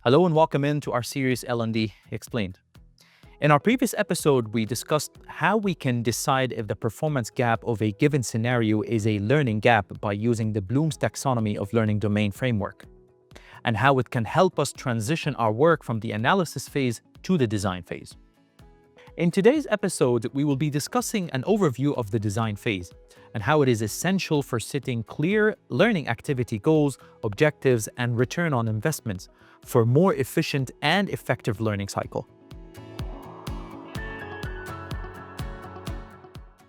Hello and welcome into our series L&D Explained. In our previous episode, we discussed how we can decide if the performance gap of a given scenario is a learning gap by using the Bloom's Taxonomy of Learning Domain framework, and how it can help us transition our work from the analysis phase to the design phase. In today's episode, we will be discussing an overview of the design phase and how it is essential for setting clear learning activity goals, objectives, and return on investments for more efficient and effective learning cycle.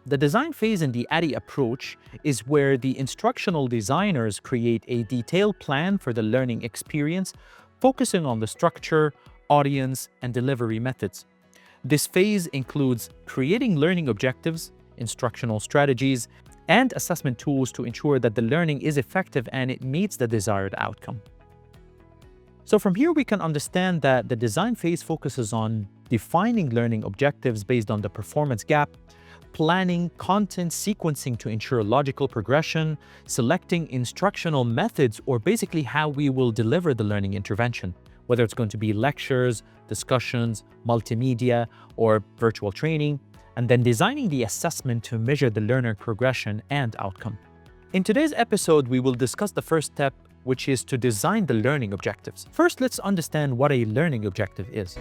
The design phase in the ADDIE approach is where the instructional designers create a detailed plan for the learning experience, focusing on the structure, audience, and delivery methods. This phase includes creating learning objectives, instructional strategies, and assessment tools to ensure that the learning is effective and it meets the desired outcome. So from here, we can understand that the design phase focuses on defining learning objectives based on the performance gap, planning content sequencing to ensure logical progression, selecting instructional methods, or basically how we will deliver the learning intervention, whether it's going to be lectures, discussions, multimedia, or virtual training, and then designing the assessment to measure the learner progression and outcome. In today's episode, we will discuss the first step, which is to design the learning objectives. First, let's understand what a learning objective is.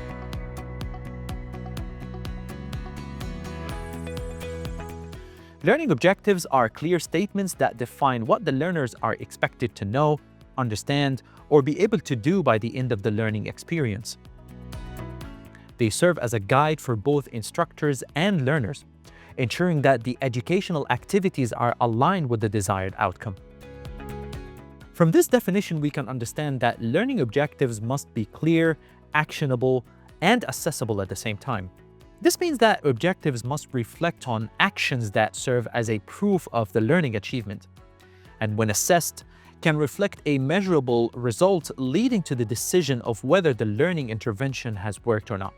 Learning objectives are clear statements that define what the learners are expected to know, understand, or be able to do by the end of the learning experience. They serve as a guide for both instructors and learners, ensuring that the educational activities are aligned with the desired outcome. From this definition, we can understand that learning objectives must be clear, actionable, and accessible at the same time. This means that objectives must reflect on actions that serve as a proof of the learning achievement, and when assessed, can reflect a measurable result leading to the decision of whether the learning intervention has worked or not.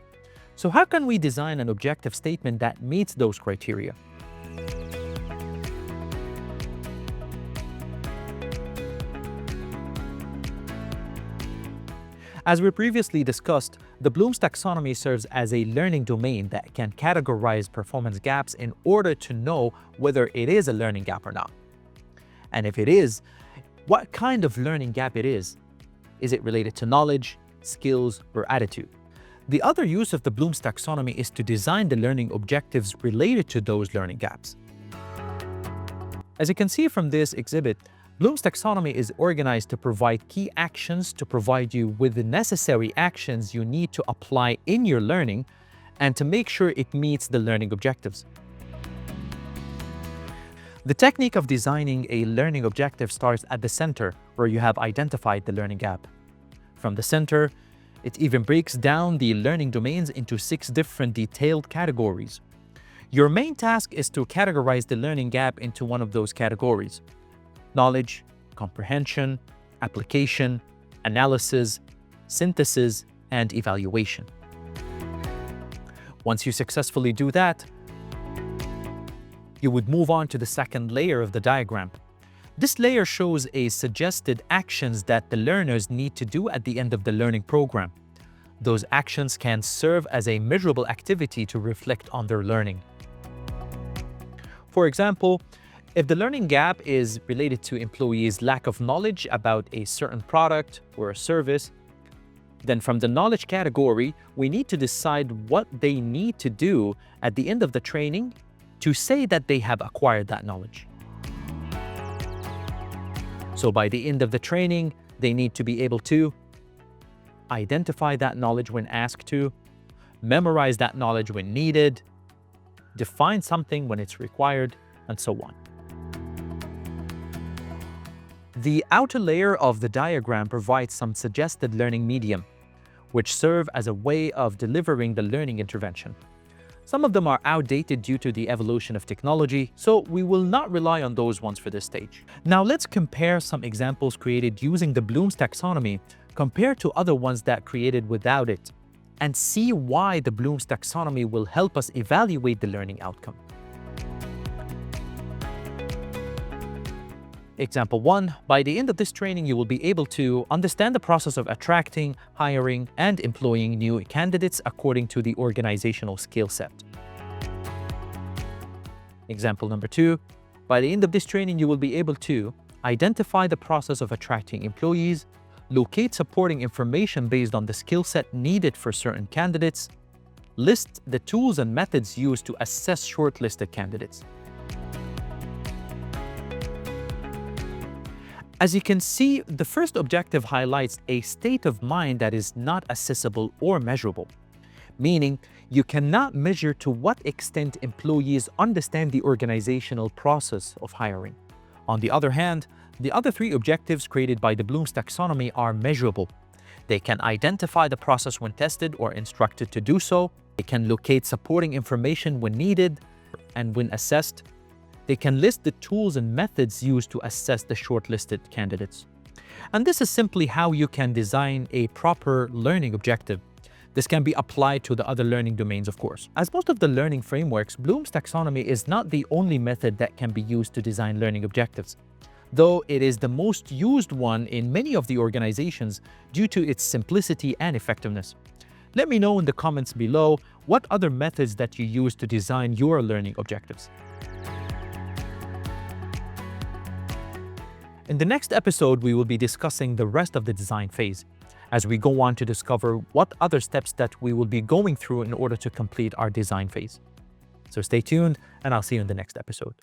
So how can we design an objective statement that meets those criteria? As we previously discussed, the Bloom's Taxonomy serves as a learning domain that can categorize performance gaps in order to know whether it is a learning gap or not. And if it is, what kind of learning gap it is. Is it related to knowledge, skills, or attitude? The other use of the Bloom's Taxonomy is to design the learning objectives related to those learning gaps. As you can see from this exhibit, Bloom's Taxonomy is organized to provide key actions to provide you with the necessary actions you need to apply in your learning and to make sure it meets the learning objectives. The technique of designing a learning objective starts at the center, where you have identified the learning gap. From the center, it even breaks down the learning domains into 6 different detailed categories. Your main task is to categorize the learning gap into one of those categories: knowledge, comprehension, application, analysis, synthesis, and evaluation. Once you successfully do that, you would move on to the second layer of the diagram. This layer shows a suggested actions that the learners need to do at the end of the learning program. Those actions can serve as a measurable activity to reflect on their learning. For example, if the learning gap is related to employees' lack of knowledge about a certain product or a service, then from the knowledge category, we need to decide what they need to do at the end of the training to say that they have acquired that knowledge. So by the end of the training, they need to be able to identify that knowledge when asked to, memorize that knowledge when needed, define something when it's required, and so on. The outer layer of the diagram provides some suggested learning medium, which serve as a way of delivering the learning intervention. Some of them are outdated due to the evolution of technology, so we will not rely on those ones for this stage. Now let's compare some examples created using the Bloom's Taxonomy compared to other ones that created without it, and see why the Bloom's Taxonomy will help us evaluate the learning outcome. Example 1, by the end of this training, you will be able to understand the process of attracting, hiring, and employing new candidates according to the organizational skill set. Example number 2, by the end of this training, you will be able to identify the process of attracting employees, locate supporting information based on the skill set needed for certain candidates, list the tools and methods used to assess shortlisted candidates. As you can see, the first objective highlights a state of mind that is not assessable or measurable, meaning you cannot measure to what extent employees understand the organizational process of hiring. On the other hand, the other 3 objectives created by the Bloom's taxonomy are measurable. They can identify the process when tested or instructed to do so. They can locate supporting information when needed and when assessed. They can list the tools and methods used to assess the shortlisted candidates. And this is simply how you can design a proper learning objective. This can be applied to the other learning domains, of course. As most of the learning frameworks, Bloom's taxonomy is not the only method that can be used to design learning objectives, though it is the most used one in many of the organizations due to its simplicity and effectiveness. Let me know in the comments below what other methods that you use to design your learning objectives. In the next episode, we will be discussing the rest of the design phase as we go on to discover what other steps that we will be going through in order to complete our design phase. So stay tuned, and I'll see you in the next episode.